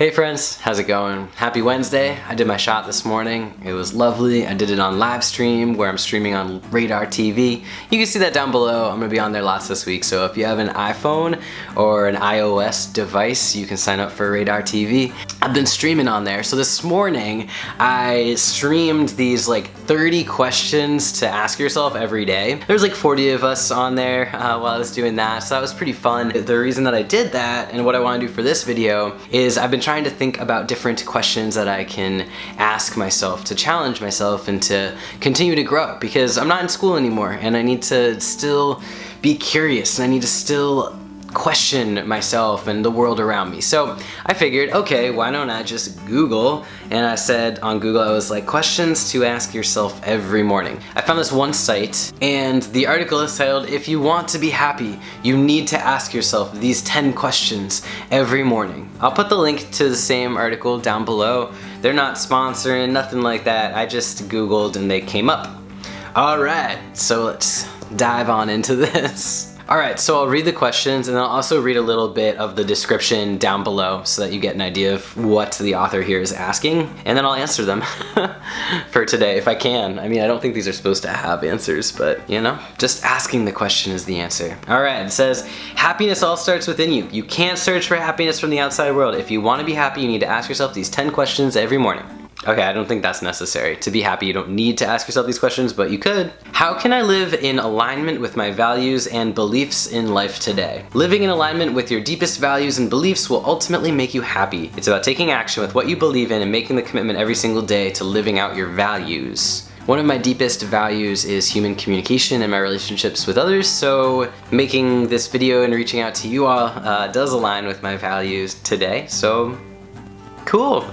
Hey friends, how's it going? Happy Wednesday. I did my shot this morning. It was lovely. I did it on live stream where I'm streaming on Radar TV. You can see that down below. I'm gonna be on there lots this week. So if you have an iPhone or an iOS device, you can sign up for Radar TV. I've been streaming on there. So this morning I streamed these like 30 questions to ask yourself every day. There's like 40 of us on there while I was doing that. So that was pretty fun. The reason that I did that and what I want to do for this video is I've been trying to think about different questions that I can ask myself to challenge myself and to continue to grow, because I'm not in school anymore and I need to still be curious and I need to still question myself and the world around me. So I figured, okay, why don't I just Google? And I said on Google, I was like, questions to ask yourself every morning. I found this one site and the article is titled, if you want to be happy, you need to ask yourself these 10 questions every morning. I'll put the link to the same article down below. They're not sponsoring, nothing like that. I just Googled and they came up. All right, so let's dive on into this. Alright, so I'll read the questions and I'll also read a little bit of the description down below so that you get an idea of what the author here is asking, and then I'll answer them for today if I can. I mean, I don't think these are supposed to have answers, but you know, just asking the question is the answer. Alright, it says, happiness all starts within you. You can't search for happiness from the outside world. If you want to be happy, you need to ask yourself these 10 questions every morning. Okay, I don't think that's necessary. To be happy, you don't need to ask yourself these questions, but you could. How can I live in alignment with my values and beliefs in life today? Living in alignment with your deepest values and beliefs will ultimately make you happy. It's about taking action with what you believe in and making the commitment every single day to living out your values. One of my deepest values is human communication and my relationships with others, so making this video and reaching out to you all does align with my values today, so cool.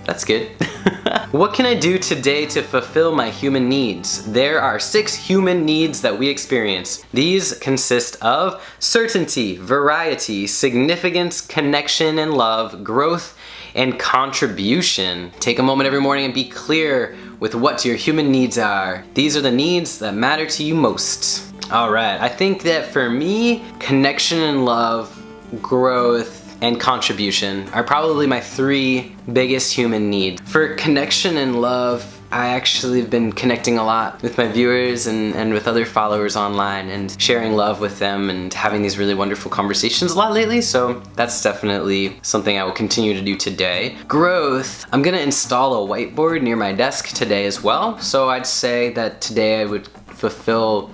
That's good. What can I do today to fulfill my human needs? There are 6 human needs that we experience. These consist of certainty, variety, significance, connection and love, growth, and contribution. Take a moment every morning and be clear with what your human needs are. These are the needs that matter to you most. All right, I think that for me, connection and love, growth, and contribution are probably my 3 biggest human needs. For connection and love, I actually have been connecting a lot with my viewers and with other followers online and sharing love with them and having these really wonderful conversations a lot lately, so that's definitely something I will continue to do today. Growth, I'm gonna install a whiteboard near my desk today as well, so I'd say that today I would fulfill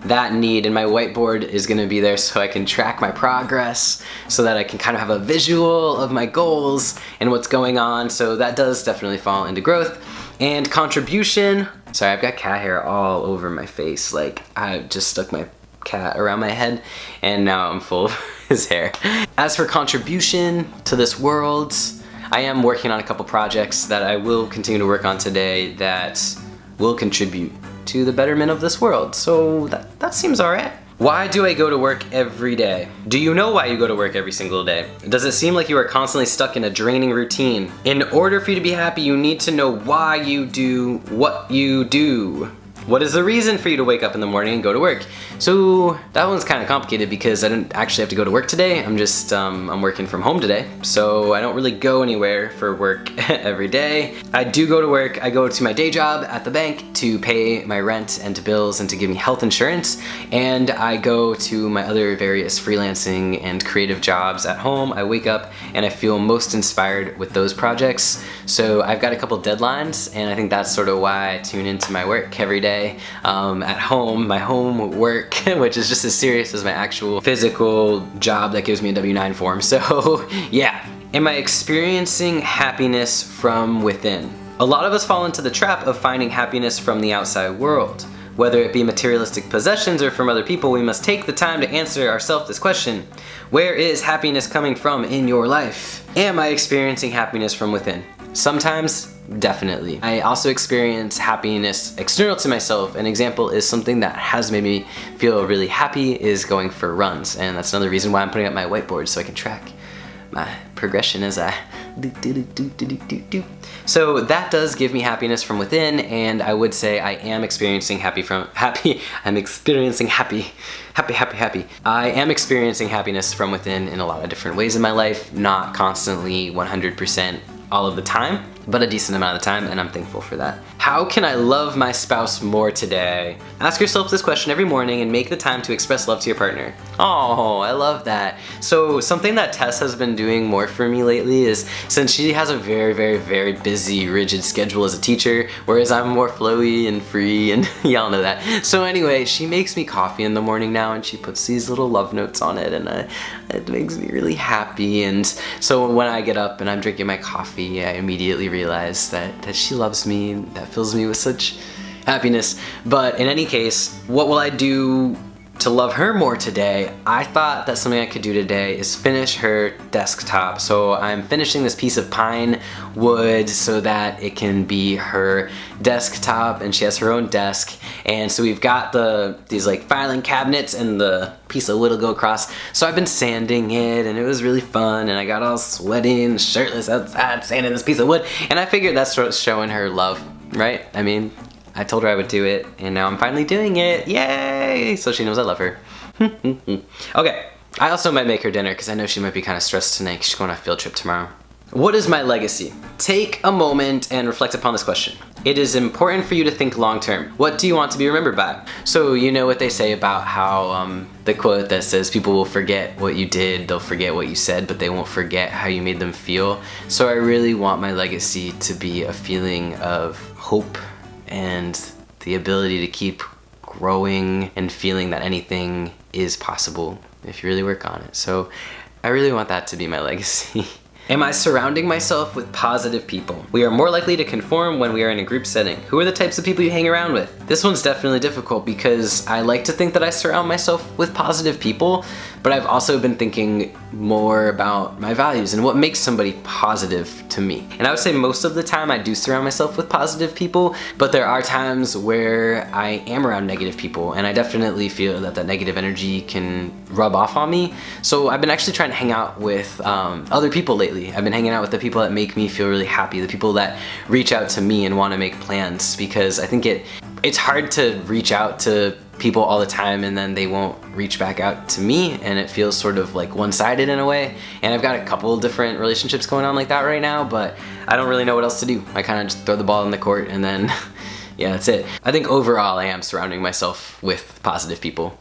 that need, and my whiteboard is gonna be there so I can track my progress, so that I can kind of have a visual of my goals and what's going on, so that does definitely fall into growth. And contribution, sorry, I've got cat hair all over my face, like I just stuck my cat around my head and now I'm full of his hair. As for contribution to this world, I am working on a couple projects that I will continue to work on today that will contribute to the betterment of this world, so that seems alright. Why do I go to work every day? Do you know why you go to work every single day? Does it seem like you are constantly stuck in a draining routine? In order for you to be happy, you need to know why you do what you do. What is the reason for you to wake up in the morning and go to work? So that one's kind of complicated because I didn't actually have to go to work today. I'm just, I'm working from home today. So I don't really go anywhere for work every day. I do go to work. I go to my day job at the bank to pay my rent and to bills and to give me health insurance. And I go to my other various freelancing and creative jobs at home. I wake up and I feel most inspired with those projects. So I've got a couple deadlines and I think that's sort of why I tune into my work every day. At home, my home work, which is just as serious as my actual physical job that gives me a W-9 form. So yeah, am I experiencing happiness from within? A lot of us fall into the trap of finding happiness from the outside world. Whether it be materialistic possessions or from other people, we must take the time to answer ourselves this question. Where is happiness coming from in your life? Am I experiencing happiness from within? Sometimes, definitely. I also experience happiness external to myself. An example is something that has made me feel really happy is going for runs, and that's another reason why I'm putting up my whiteboard so I can track my progression as I So that does give me happiness from within, and I would say I am experiencing I am experiencing happiness from within in a lot of different ways in my life, not constantly 100% all of the time, but a decent amount of time, and I'm thankful for that. How can I love my spouse more today? Ask yourself this question every morning and make the time to express love to your partner. Oh, I love that. So something that Tess has been doing more for me lately is, since she has a very busy, rigid schedule as a teacher, whereas I'm more flowy and free, and y'all know that. So anyway, she makes me coffee in the morning now, and she puts these little love notes on it, and it makes me really happy. And so when I get up and I'm drinking my coffee, I immediately realize that she loves me. That fills me with such happiness. But in any case, what will I do to love her more today? I thought that something I could do today is finish her desktop. So I'm finishing this piece of pine wood so that it can be her desktop, and she has her own desk. And so we've got these like filing cabinets, and the piece of wood will go across. So I've been sanding it, and it was really fun, and I got all sweaty and shirtless outside sanding this piece of wood, and I figured that's showing her love, right? I mean, I told her I would do it, and now I'm finally doing it. Yay! So she knows I love her. Okay, I also might make her dinner because I know she might be kind of stressed tonight because she's going on a field trip tomorrow. What is my legacy? Take a moment and reflect upon this question. It is important for you to think long term. What do you want to be remembered by? So you know what they say about how the quote that says people will forget what you did, they'll forget what you said, but they won't forget how you made them feel. So I really want my legacy to be a feeling of hope and the ability to keep growing and feeling that anything is possible if you really work on it. So I really want that to be my legacy. Am I surrounding myself with positive people? We are more likely to conform when we are in a group setting. Who are the types of people you hang around with? This one's definitely difficult because I like to think that I surround myself with positive people, but I've also been thinking more about my values and what makes somebody positive to me. And I would say most of the time I do surround myself with positive people, but there are times where I am around negative people, and I definitely feel that that negative energy can rub off on me. So I've been actually trying to hang out with other people lately. I've been hanging out with the people that make me feel really happy, the people that reach out to me and want to make plans, because I think it's hard to reach out to people all the time and then they won't reach back out to me, and it feels sort of like one-sided in a way. And I've got a couple different relationships going on like that right now, but I don't really know what else to do. I kind of just throw the ball in the court and then yeah, that's it. I think overall I am surrounding myself with positive people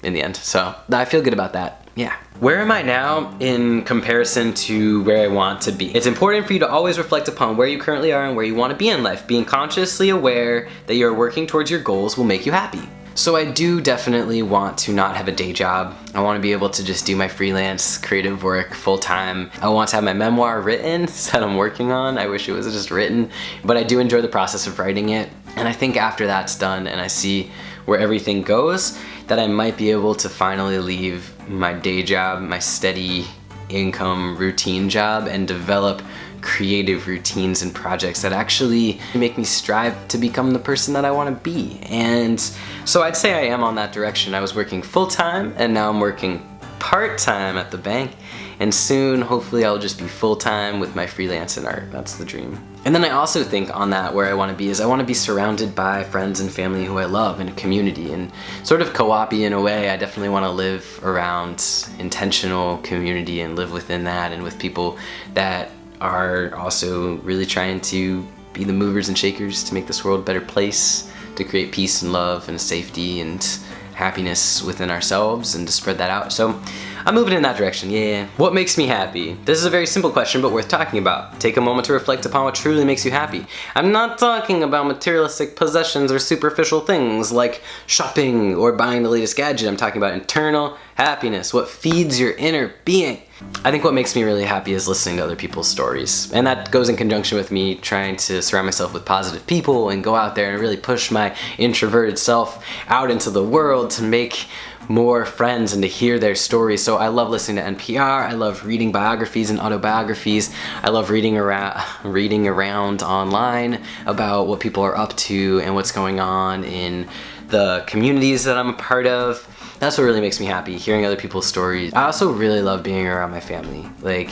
in the end, so I feel good about that. Yeah. Where am I now in comparison to where I want to be? It's important for you to always reflect upon where you currently are and where you want to be in life. Being consciously aware that you're working towards your goals will make you happy. So I do definitely want to not have a day job. I want to be able to just do my freelance creative work full time. I want to have my memoir written that I'm working on. I wish it was just written, but I do enjoy the process of writing it. And I think after that's done and I see where everything goes, that I might be able to finally leave my day job, my steady income routine job, and develop creative routines and projects that actually make me strive to become the person that I want to be. And so I'd say I am on that direction. I was working full-time and now I'm working part-time at the bank, and soon hopefully I'll just be full-time with my freelance and art. That's the dream. And then I also think on that where I want to be is I want to be surrounded by friends and family who I love in a community, and sort of co-op-y in a way. I definitely want to live around intentional community and live within that and with people that are also really trying to be the movers and shakers to make this world a better place, to create peace and love and safety and happiness within ourselves and to spread that out. So I'm moving in that direction, yeah. What makes me happy? This is a very simple question, but worth talking about. Take a moment to reflect upon what truly makes you happy. I'm not talking about materialistic possessions or superficial things like shopping or buying the latest gadget. I'm talking about internal happiness, what feeds your inner being. I think what makes me really happy is listening to other people's stories. And that goes in conjunction with me trying to surround myself with positive people and go out there and really push my introverted self out into the world to make more friends and to hear their stories. So I love listening to NPR, I love reading biographies and autobiographies, I love reading around online about what people are up to and what's going on in the communities that I'm a part of. That's what really makes me happy, hearing other people's stories. I also really love being around my family. Like,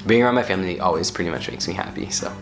being around my family always pretty much makes me happy. So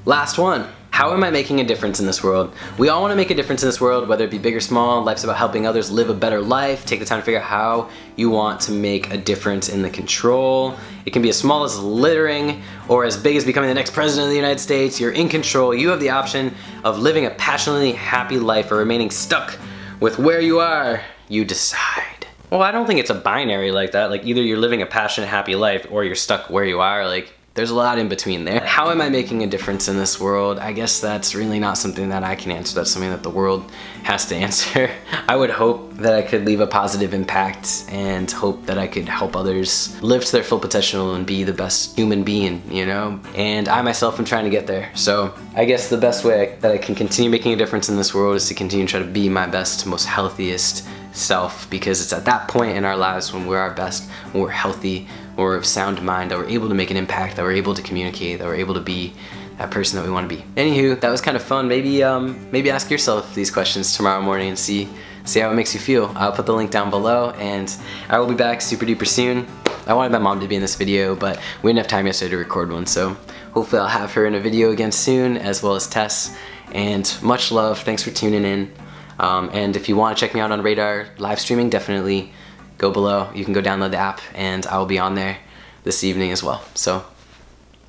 last one. How am I making a difference in this world? We all want to make a difference in this world, whether it be big or small. Life's about helping others live a better life. Take the time to figure out how you want to make a difference in the control. It can be as small as littering or as big as becoming the next president of the United States. You're in control. You have the option of living a passionately happy life or remaining stuck with where you are. You decide. Well, I don't think it's a binary like that. Like either you're living a passionate, happy life or you're stuck where you are. Like there's a lot in between there. How am I making a difference in this world? I guess that's really not something that I can answer. That's something that the world has to answer. I would hope that I could leave a positive impact and hope that I could help others live to their full potential and be the best human being, you know? And I myself am trying to get there. So I guess the best way that I can continue making a difference in this world is to continue to try to be my best, most healthiest self, because it's at that point in our lives when we're our best, when we're healthy, when we're of sound mind, that we're able to make an impact, that we're able to communicate, that we're able to be that person that we want to be. Anywho, that was kind of fun. Maybe ask yourself these questions tomorrow morning and see how it makes you feel. I'll put the link down below, and I will be back super duper soon. I wanted my mom to be in this video, but we didn't have time yesterday to record one, so hopefully I'll have her in a video again soon, as well as Tess. And much love. Thanks for tuning in. And if you want to check me out on Radar live streaming, definitely go below. You can go download the app, and I will be on there this evening as well. So,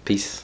peace.